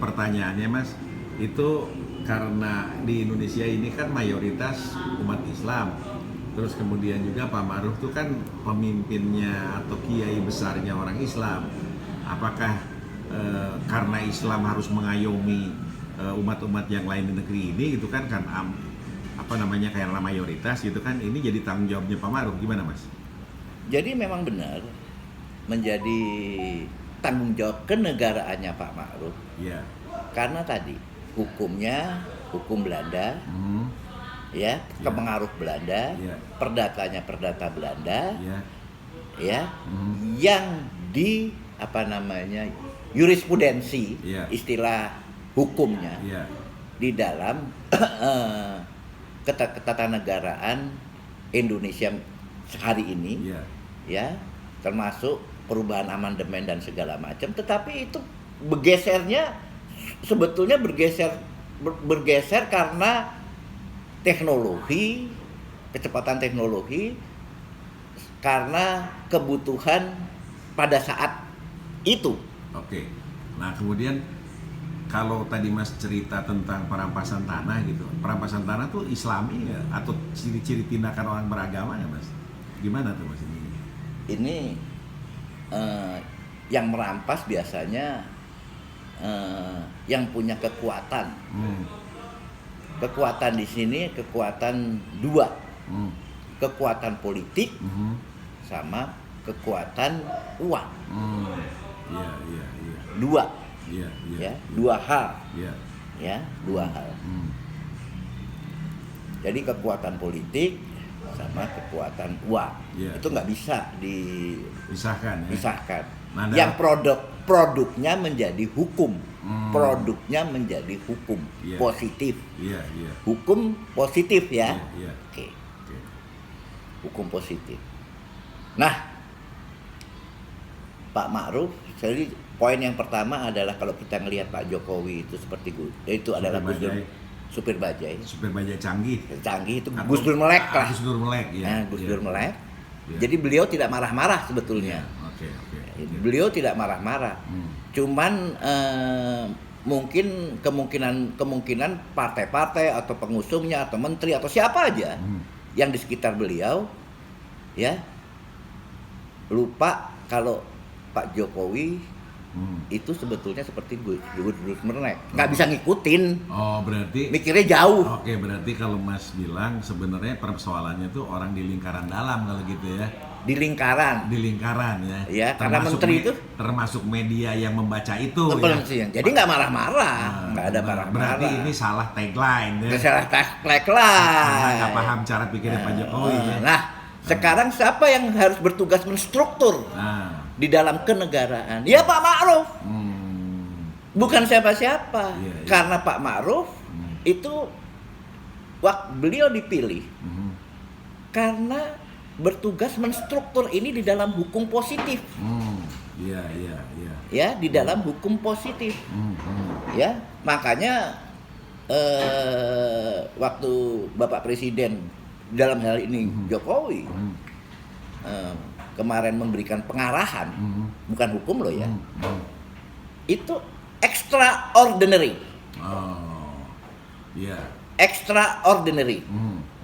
Pertanyaannya Mas, itu karena di Indonesia ini kan mayoritas umat Islam. Terus kemudian juga Pak Ma'ruf itu kan pemimpinnya atau kiai besarnya orang Islam. Apakah karena Islam harus mengayomi umat-umat yang lain di negeri ini gitu kan apa namanya karena mayoritas gitu kan, ini jadi tanggung jawabnya Pak Ma'ruf, gimana Mas? Jadi memang benar menjadi tanggung jawab kenegaraannya Pak Ma'ruf. Iya. Karena tadi hukumnya hukum Belanda, ya, kepengaruh Belanda, perdatanya perdata Belanda, ya, yang di jurisprudensi, istilah hukumnya di dalam ketatanegaraan Indonesia hari ini, ya, termasuk perubahan amandemen dan segala macam. Tetapi itu sebetulnya bergeser karena teknologi, kecepatan teknologi, karena kebutuhan pada saat itu. Oke. Nah kemudian kalau tadi Mas cerita tentang perampasan tanah gitu, perampasan tanah tuh Islami ya? Atau ciri-ciri tindakan orang beragama ya Mas? Gimana tuh Mas ini? Ini yang merampas biasanya yang punya kekuatan. Kekuatan di sini kekuatan dua, kekuatan politik sama kekuatan uang. Dua, dua hal. Dua hal. Jadi kekuatan politik sama kekuatan uang itu nggak bisa dipisahkan. Nah, yang produknya menjadi hukum, positif. Hukum positif ya. Oke. Hukum positif. Nah, Pak Ma'ruf, jadi poin yang pertama adalah kalau kita ngelihat Pak Jokowi itu seperti itu adalah supir bajai canggih itu Gus Dur Melek lah. Gus Dur Melek. Jadi beliau tidak marah-marah sebetulnya. Beliau tidak marah-marah. Cuman mungkin kemungkinan partai-partai atau pengusungnya atau menteri atau siapa aja yang di sekitar beliau ya lupa kalau Pak Jokowi itu sebetulnya seperti Gus Dur Melek, nggak bisa ngikutin. Oh, berarti mikirnya jauh. Oke, berarti kalau Mas bilang sebenarnya persoalannya tuh orang di lingkaran dalam kalau gitu ya. Di lingkaran ya. Ya, karena menteri itu termasuk media yang membaca itu ya. Jadi nggak marah-marah, nggak ada marah-marah. Berarti ini salah tagline ya. Salah tagline. Nggak paham cara pikirnya Pak Jokowi ya. Nah, sekarang siapa yang harus bertugas menstruktur di dalam kenegaraan? Ya Pak Ma'ruf. Bukan siapa-siapa. Karena Pak Ma'ruf itu waktu beliau dipilih karena bertugas menstruktur ini di dalam hukum positif. Ya, di dalam hukum positif. Ya, makanya waktu Bapak Presiden dalam hal ini Jokowi kemarin memberikan pengarahan, bukan hukum loh ya, itu extraordinary. Extraordinary.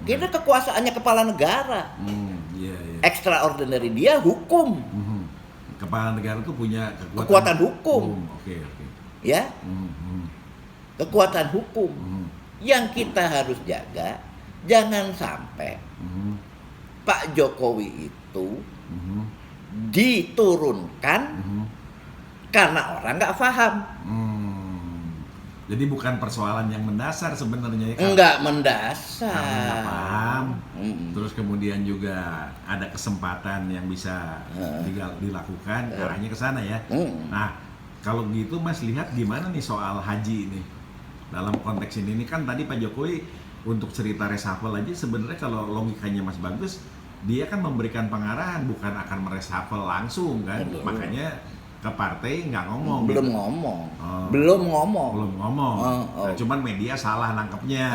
Kita kekuasaannya kepala negara. Extraordinary, dia hukum. Kepala negara itu punya kekuatan hukum. Ya, kekuatan hukum yang kita harus jaga. Jangan sampai Pak Jokowi itu diturunkan karena orang nggak paham. Jadi bukan persoalan yang mendasar sebenarnya ya. Enggak mendasar. Nggak paham. Terus kemudian juga ada kesempatan yang bisa dilakukan, arahnya ke sana ya. Nah, kalau gitu Mas lihat gimana nih soal haji ini? Dalam konteks ini kan tadi Pak Jokowi untuk cerita reshuffle aja sebenarnya kalau logikanya Mas bagus, dia kan memberikan pengarahan bukan akan mereshuffle langsung kan. Makanya ke partai nggak ngomong. Belum gitu. ngomong. Oh. Belum ngomong. Belum ngomong. Oh. Nah, cuman media salah nangkepnya.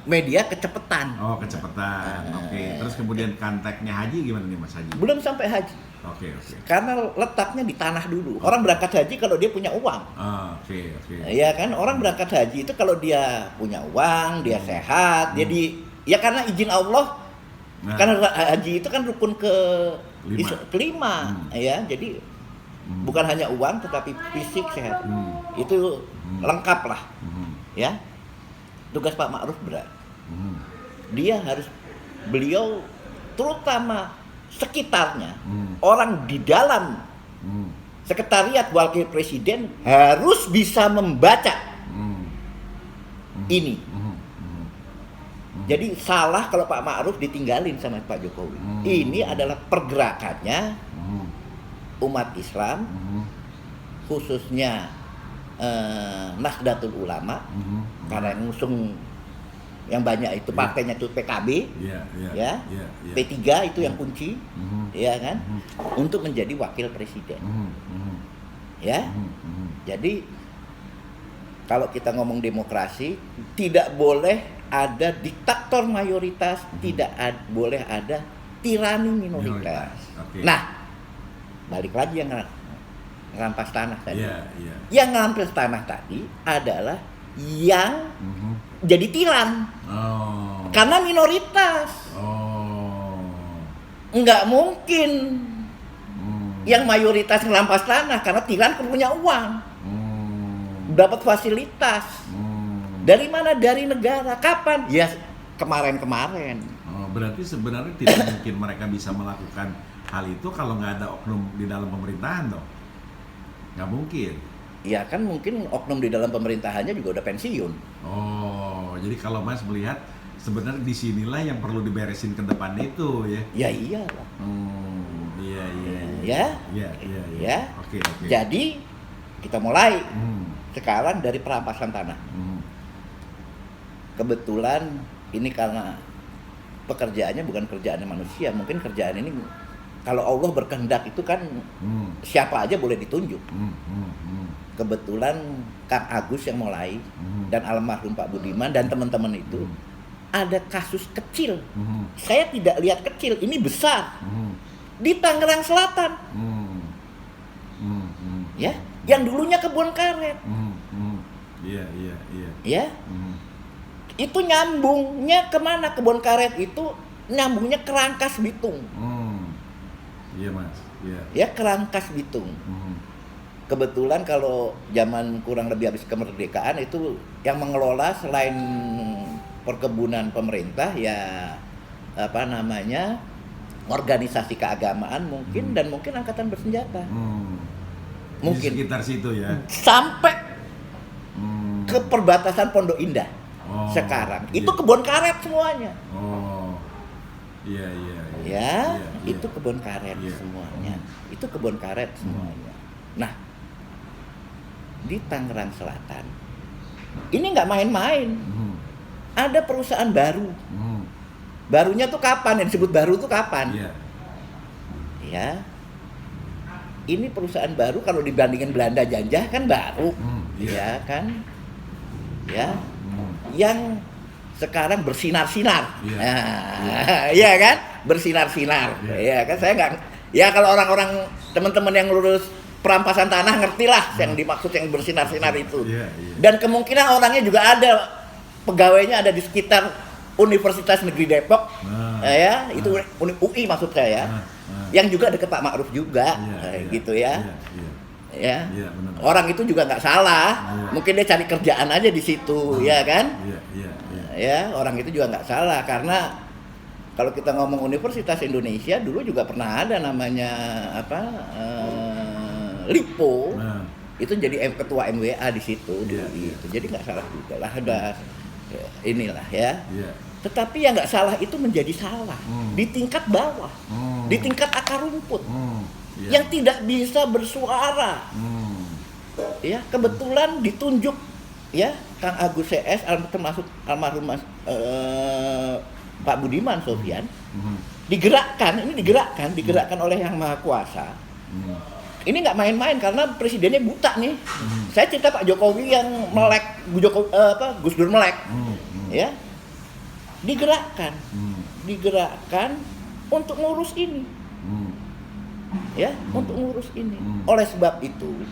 Media kecepetan. Oh, kecepetan. Oke. Terus kemudian kontaknya Haji gimana nih Mas Haji? Belum sampai haji. Oke. Karena letaknya di tanah dulu. Orang berangkat haji kalau dia punya uang. Oke. Iya kan? Orang berangkat haji itu kalau dia punya uang, dia sehat, dia ya karena izin Allah. Nah. Karena haji itu kan rukun kelima, ya. Jadi bukan hanya uang tetapi fisik sehat. Itu lengkap lah. Ya. Tugas Pak Ma'ruf berat. Beliau terutama sekitarnya, orang di dalam sekretariat wakil presiden harus bisa membaca ini. Jadi salah kalau Pak Ma'ruf ditinggalin sama Pak Jokowi. Ini adalah pergerakannya umat Islam, khususnya Nahdlatul Ulama, karena yang ngusung yang banyak itu partainya itu PKB, P3 itu yang kunci, ya kan, untuk menjadi wakil presiden, ya. Jadi kalau kita ngomong demokrasi, tidak boleh ada diktator mayoritas, tidak boleh ada tirani minoritas. Okay. Nah, balik lagi yang ngerampas tanah tadi. Yang ngerampas tanah tadi adalah yang jadi tiran. Karena minoritas. Nggak mungkin yang mayoritas ngerampas tanah karena tiran punya uang. Dapat fasilitas. Dari mana? Dari negara. Kapan? Ya kemarin-kemarin. Berarti sebenarnya tidak mungkin mereka bisa melakukan hal itu kalau nggak ada oknum di dalam pemerintahan dong? Nggak mungkin. Ya kan mungkin oknum di dalam pemerintahannya juga udah pensiun. Jadi kalau Mas melihat sebenarnya disinilah yang perlu diberesin ke depan itu ya? Ya iyalah. Iya. Oke. Jadi kita mulai sekarang dari perampasan tanah. Kebetulan ini karena pekerjaannya bukan kerjaannya manusia, mungkin kerjaan ini kalau Allah berkehendak itu kan siapa aja boleh ditunjuk. Kebetulan Kang Agus yang mulai dan almarhum Pak Budiman dan teman-teman itu ada kasus kecil. Saya tidak lihat kecil, ini besar. Di Tangerang Selatan. Ya, yang dulunya kebun karet. Iya. Ya. Itu nyambungnya kemana? Kebun karet itu nyambungnya ke Rangkas Bitung. Iya Mas. Ya, ke Rangkas Bitung. Kebetulan kalau zaman kurang lebih habis kemerdekaan itu yang mengelola selain perkebunan pemerintah ya organisasi keagamaan mungkin dan mungkin angkatan bersenjata. Mungkin di sekitar situ ya. Sampai ke perbatasan Pondok Indah. Sekarang itu kebun karet semuanya. Iya. Itu kebun karet semuanya. Itu kebun karet semuanya. Nah, di Tangerang Selatan ini nggak main-main. Ada perusahaan baru. Barunya tuh kapan? Yang disebut baru tuh kapan? Ya. Ini perusahaan baru kalau dibandingin Belanda Janjah kan baru. Ya kan? Ya. Yang sekarang bersinar-sinar. Iya kan? Bersinar-sinar. Iya kan? Saya nggak. Ya kalau orang-orang teman-teman yang lulus perampasan tanah ngertilah yang dimaksud yang bersinar-sinar itu. Dan kemungkinan orangnya juga ada, pegawainya ada di sekitar Universitas Negeri Depok. Ya, itu UI maksud saya. Yang juga dekat Pak Ma'ruf juga. Gitu ya. Ya, orang itu juga nggak salah. Mungkin dia cari kerjaan aja di situ, ya kan? Ya, orang itu juga nggak salah karena kalau kita ngomong Universitas Indonesia dulu juga pernah ada namanya Lipo. Itu jadi ketua MWA di situ. Jadi nggak salah juga lah, ada inilah ya. Tetapi yang nggak salah itu menjadi salah di tingkat bawah, di tingkat akar rumput. Yang tidak bisa bersuara. Ya, kebetulan ditunjuk ya Kang Agus CS termasuk almarhum Pak Budiman Sofyan. Digerakkan oleh Yang Maha Kuasa. ini nggak main-main karena presidennya buta nih. Saya cerita Pak Jokowi yang melek, Gus Dur melek, ya, digerakkan untuk ngurus ini, ya, untuk ngurus ini. Oleh sebab itu,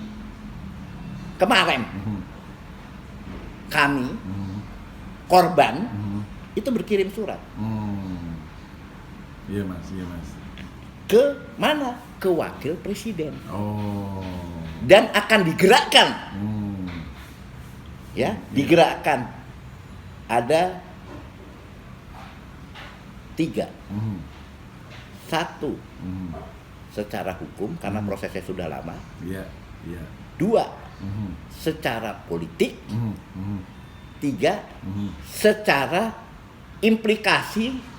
kemarin kami korban itu berkirim surat. Iya mas. Ke mana? Ke wakil presiden. Oh. Dan akan digerakkan. Ya, digerakkan. Ada 3. 1 secara hukum karena prosesnya sudah lama. Iya. 2 secara politik. 3 secara implikasi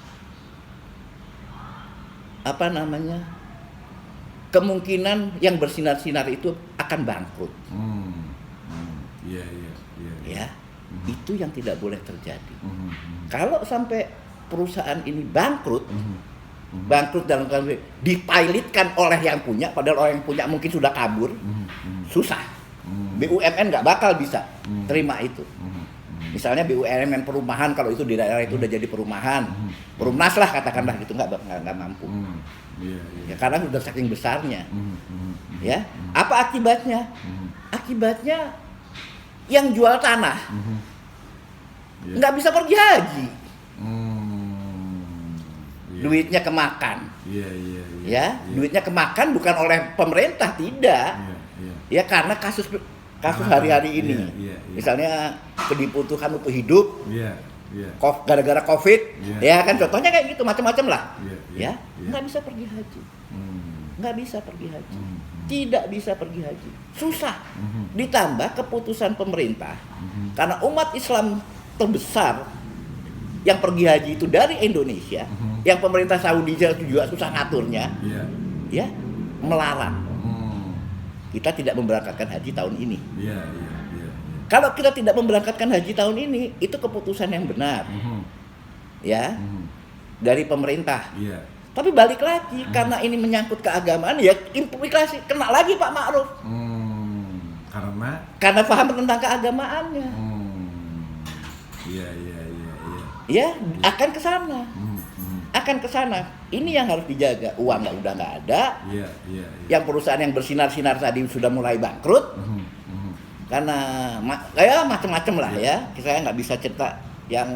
kemungkinan yang bersinar-sinar itu akan bangkrut. Iya. Ya, itu yang tidak boleh terjadi. Kalau sampai perusahaan ini bangkrut dalam arti dipilotkan oleh yang punya, padahal orang yang punya mungkin sudah kabur, susah. BUMN nggak bakal bisa terima itu. Misalnya BUMN perumahan, kalau itu di daerah itu udah jadi perumahan, Perumnas lah katakanlah gitu, nggak mampu. Ya karena sudah saking besarnya. Ya, apa akibatnya? Akibatnya yang jual tanah nggak bisa pergi haji. Duitnya kemakan. Ya, duitnya kemakan bukan oleh pemerintah, tidak. Ya karena kasus hari-hari ini. Misalnya kebutuhan untuk hidup. Gara-gara COVID, ya kan contohnya kayak gitu, macam-macam lah. Ya, nggak bisa pergi haji. Tidak bisa pergi haji. Susah. Ditambah keputusan pemerintah. Karena umat Islam terbesar yang pergi haji itu dari Indonesia, yang pemerintah Saudi juga susah ngaturnya, ya, melarang. Kita tidak memberangkatkan haji tahun ini. Kalau kita tidak memberangkatkan haji tahun ini, itu keputusan yang benar, ya, dari pemerintah. Tapi balik lagi, karena ini menyangkut keagamaan, ya implikasi kena lagi Pak Ma'ruf. Karena paham tentang keagamaannya. Ya, akan ke sana. Ini yang harus dijaga. Uang udah nggak ada. Yang perusahaan yang bersinar-sinar tadi sudah mulai bangkrut. Karena macam-macam lah ya. Saya nggak bisa cerita yang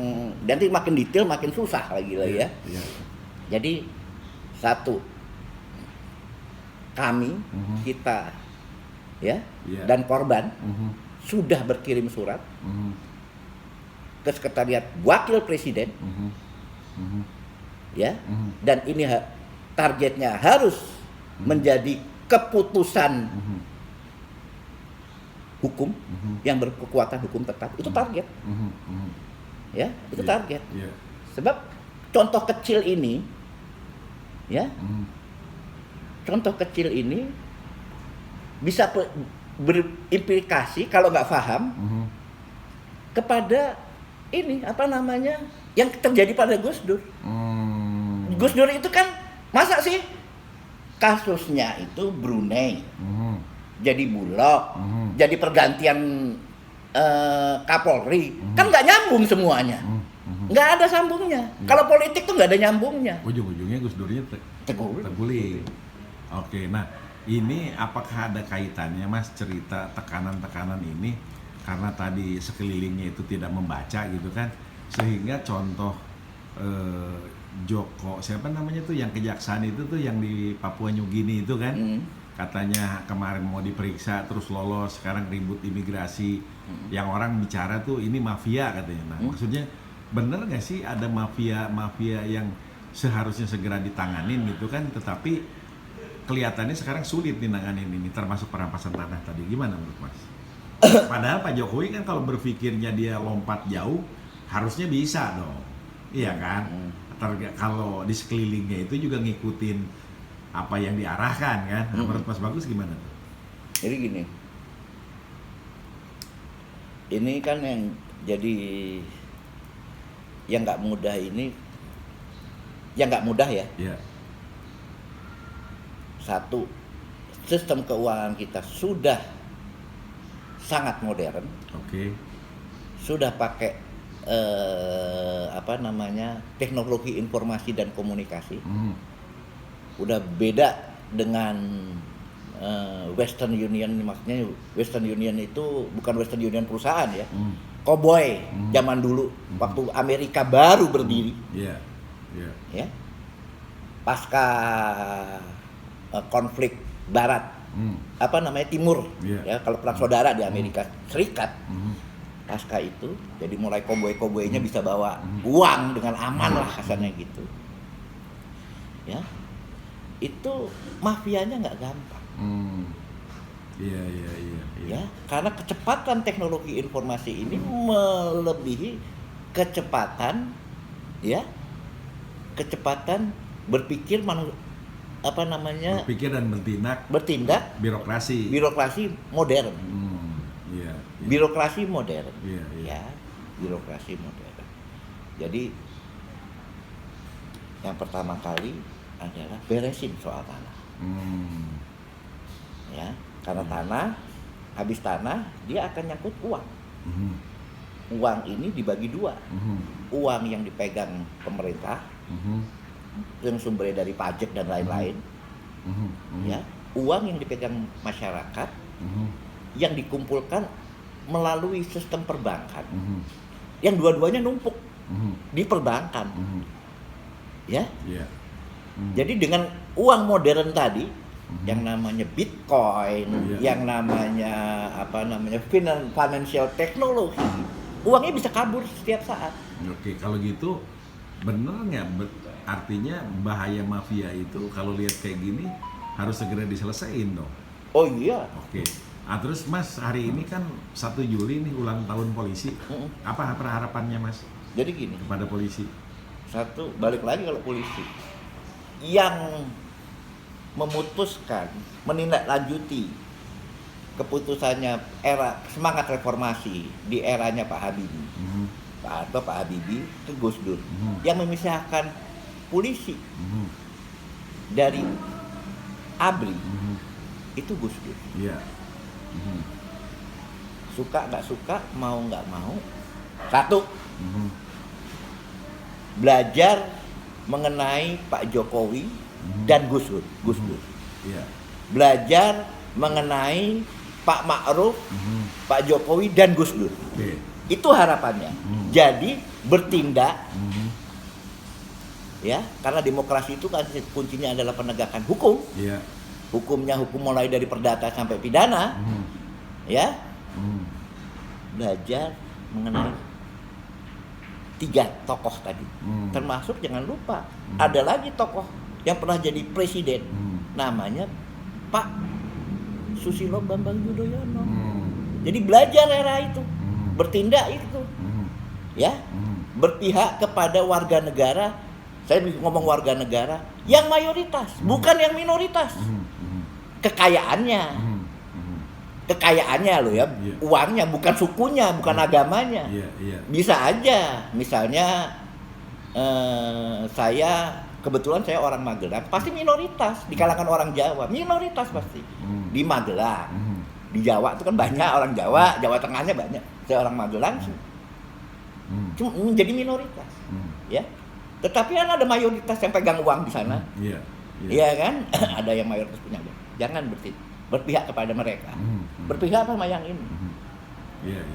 nanti makin detail makin susah lagi lah ya. Jadi 1, kami kita ya dan korban sudah berkirim surat ke sekretariat wakil presiden, ya, dan ini targetnya harus menjadi keputusan hukum yang berkekuatan hukum tetap. Itu target, ya, itu target. Sebab contoh kecil ini, ya, contoh kecil ini bisa berimplikasi kalau nggak paham kepada ini yang terjadi pada Gus Dur. Gus Dur itu kan masa sih kasusnya itu Brunei, jadi Bulog, jadi pergantian Kapolri, kan nggak nyambung semuanya, nggak ada sambungnya. Kalau politik tuh nggak ada nyambungnya. Ujung-ujungnya Gus Durnya terguling. Oke, nah ini apakah ada kaitannya Mas cerita tekanan-tekanan ini karena tadi sekelilingnya itu tidak membaca gitu kan, sehingga contoh Joko siapa namanya tuh yang kejaksaan itu tuh yang di Papua New Guinea itu kan, katanya kemarin mau diperiksa terus lolos, sekarang ribut imigrasi, yang orang bicara tuh ini mafia katanya. Nah maksudnya bener nggak sih ada mafia yang seharusnya segera ditanganin gitu kan, tetapi kelihatannya sekarang sulit dinanganin ini, termasuk perampasan tanah tadi, gimana menurut Mas? Padahal Pak Jokowi kan kalau berpikirnya dia lompat jauh harusnya bisa dong, iya kan? Kalau di sekelilingnya itu juga ngikutin apa yang diarahkan kan. Menurut Mas Bagus gimana tuh? Jadi gini, ini kan yang jadi yang nggak mudah ini, yang nggak mudah ya. 1, sistem keuangan kita sudah sangat modern, sudah pakai teknologi informasi dan komunikasi, udah beda dengan Western Union. Maksudnya Western Union itu bukan Western Union perusahaan ya, cowboy zaman dulu waktu Amerika baru berdiri, ya, pasca konflik Barat, Timur, ya, kalau perang saudara di Amerika Serikat, pasca itu, jadi mulai koboi-koboinya bisa bawa uang dengan aman lah kasarnya gitu, ya, itu mafianya nggak gampang, ya, karena kecepatan teknologi informasi ini melebihi kecepatan, ya, kecepatan berpikir berpikir dan bertindak birokrasi modern. Yeah. Birokrasi modern. Yeah. Ya, birokrasi modern. Jadi yang pertama kali adalah beresin soal tanah. Ya, karena tanah, habis tanah dia akan nyangkut uang. Uang ini dibagi dua. Uang yang dipegang pemerintah, yang sumbernya dari pajak dan lain-lain, ya, uang yang dipegang masyarakat, yang dikumpulkan melalui sistem perbankan, yang dua-duanya numpuk di perbankan, ya. Jadi dengan uang modern tadi, yang namanya Bitcoin, yang namanya financial technology, uangnya bisa kabur setiap saat. Oke, kalau gitu bener nggak? Artinya bahaya mafia itu kalau lihat kayak gini harus segera diselesaikan dong. Oh iya. Oke. Nah, terus Mas, hari ini kan 1 Juli nih ulang tahun polisi. Apa harapannya Mas? Jadi gini. Kepada polisi. Satu, balik lagi kalau polisi yang memutuskan menindaklanjuti keputusannya era semangat reformasi di eranya Pak Habibie, Pak Habibie ke Gus Dur, yang memisahkan polisi dari ABRI, itu Gus Dur. Suka nggak suka, mau nggak mau, satu, belajar mengenai Pak Jokowi dan Gus Dur. Belajar mengenai Pak Ma'ruf, Pak Jokowi dan Gus Dur. Itu harapannya. Jadi bertindak, ya, karena demokrasi itu kan kuncinya adalah penegakan hukum. Hukumnya hukum mulai dari perdata sampai pidana, ya. Belajar mengenai 3 tokoh tadi, termasuk jangan lupa ada lagi tokoh yang pernah jadi presiden, namanya Pak Susilo Bambang Yudhoyono. Jadi belajar era itu, bertindak itu, ya, berpihak kepada warga negara. Saya ngomong warga negara yang mayoritas, bukan yang minoritas. Kekayaannya loh ya, uangnya, bukan sukunya, bukan agamanya. Bisa aja, misalnya saya kebetulan saya orang Magelang, pasti minoritas di kalangan orang Jawa, minoritas pasti di Magelang. Di Jawa itu kan banyak orang Jawa, Jawa Tengahnya banyak. Saya orang Magelang, cuma jadi minoritas, ya. Tetapi kan ada mayoritas yang pegang uang di sana, iya kan? Ada yang mayoritas punya uang. Jangan berpihak kepada mereka, berpihak sama yang ini.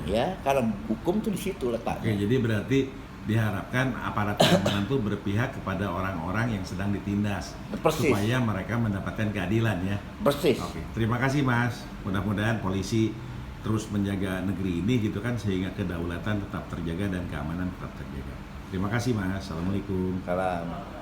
Ya, kalau hukum tuh di situ letaknya. Oke, jadi berarti diharapkan aparat keamanan tuh berpihak kepada orang-orang yang sedang ditindas. Persis. Supaya mereka mendapatkan keadilan ya. Persis. Oke, terima kasih Mas. Mudah-mudahan polisi terus menjaga negeri ini gitu kan, sehingga kedaulatan tetap terjaga dan keamanan tetap terjaga. Terima kasih Mas. Assalamualaikum. Salam.